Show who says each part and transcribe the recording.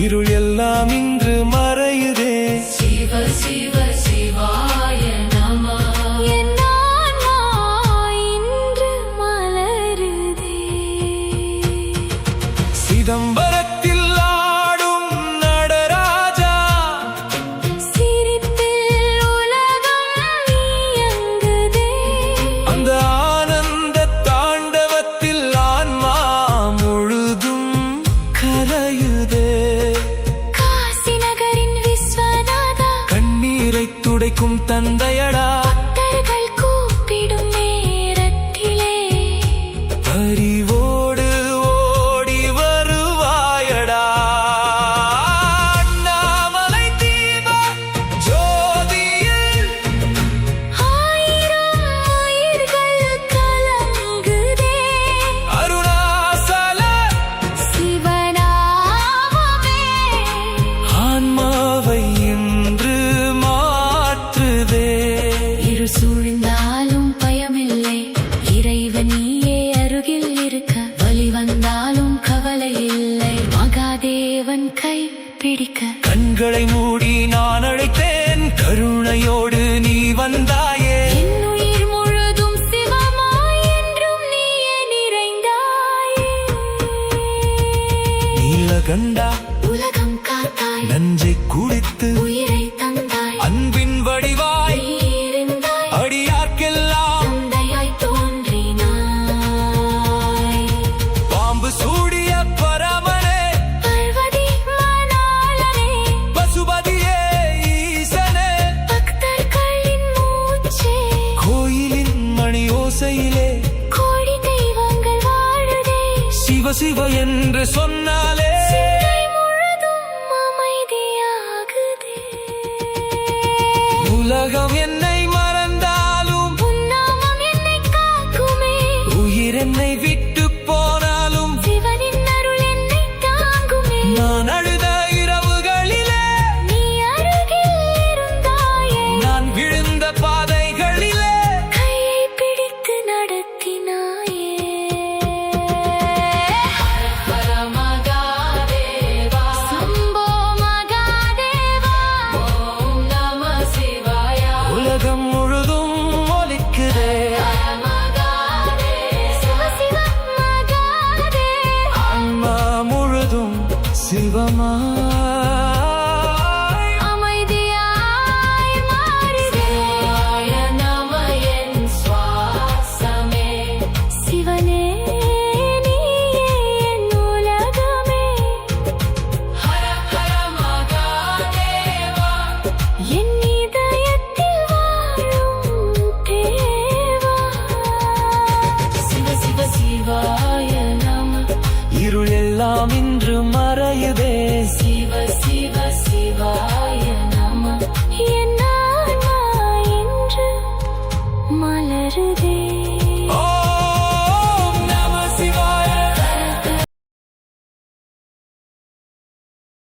Speaker 1: இருள் எல்லாம் இன்று மறையுதே.
Speaker 2: சிவ சிவ சிவாய நம. என் ஆன்மா இன்று மலருதே.
Speaker 1: சிதம்பரத்தில் ஆடும் நடராஜா,
Speaker 2: சிரிப்பில் உலகம் இயங்குதே.
Speaker 1: அந்த ஆனந்த தாண்டவத்தில் ஆன்மா முழுதும் கரையுதே.
Speaker 2: காசி நகரின் விஸ்வநாதா,
Speaker 1: கண்ணீரை துடைக்கும் தந்தையடா,
Speaker 2: பக்தர்கள் கூப்பிடும் நேரத்திலே
Speaker 1: அறிவோடு ஓடி வருவாயடா. அண்ணாமலை தீப ஜோதியில்
Speaker 2: ஆயிரம் உயிர்கள் கலங்குதே.
Speaker 1: அருணாசல
Speaker 2: சிவநாமமே
Speaker 1: ஆன்மாவை இன்று மாற்றுதே.
Speaker 2: இருள் சூழ்ந்தாலும் பயமில்லை, இறைவன் நீயே அருகில் இருக்க. வலி வந்தாலும் கவலை இல்லை, மகாதேவன் கை பிடிக்க.
Speaker 1: கண்களை மூடி நான் அழைத்தேன், கருணையோடு நீ வந்தாயே.
Speaker 2: என் உயிர் முழுதும் சிவமாய் என்றும் நீயே நிறைந்தாயே.
Speaker 1: நீலகண்டா
Speaker 2: உலகம் காத்தாய்,
Speaker 1: நஞ்சை குடித்து
Speaker 2: உயிரை தந்தாய்.
Speaker 1: அன்பின் வடிவாய்
Speaker 2: நீ இருந்தாய்,
Speaker 1: அடியார்க்கெல்லாம்
Speaker 2: தந்தையாய் தோன்றினாய்.
Speaker 1: பாம்பு சூடிய பரமனே,
Speaker 2: பார்வதி மணாளனே,
Speaker 1: பசுபதியே ஈசனே,
Speaker 2: பக்தர்களின் மூச்சே.
Speaker 1: கோயிலின் மணி ஓசையிலே
Speaker 2: கோடி தெய்வங்கள் வாழுதே.
Speaker 1: சிவ சிவ என்று சொன்னாலே
Speaker 2: சிந்தை முழுதும் அமைதியாகுதே.
Speaker 1: உலகம் என்னை மறந்தாலும்,
Speaker 2: உன் நாமம் என்னை காக்குமே.
Speaker 1: உயிர் என்னை விட்டு போனாலும்,
Speaker 2: சிவனின் அருள் என்னை தாங்குமே.
Speaker 1: நான் அழுத இரவுகளிலே,
Speaker 2: நீ அருகில் இருந்தாயே.
Speaker 1: நான் விழுந்த பாதைகளிலே
Speaker 2: கையை பிடித்து நடத்தினாயே. ஹர மகாதேவா, சம்போ மகாதேவா, ஓம் நம சிவாய.
Speaker 1: உலகம் முழுதும் ஒலிக்குதே.
Speaker 2: ஹர மகாதேவா, சிவ சிவ மகாதேவா,
Speaker 1: ஆன்மா முழுதும் சிவமாய்
Speaker 2: அமைதியாய் மாறுதே. சிவாய நம என் சுவாசமே. சிவனே நீயே என் உலகமே. ஹர ஹர மகாதேவா, என் இதயத்தில் வாழும் தேவா. சிவ சிவ சிவாய நம.
Speaker 1: இருள் எல்லாம் இன்று மறையுதே.
Speaker 2: சிவ சிவ சிவாய நம. என் ஆன்மா இன்று மலருதே.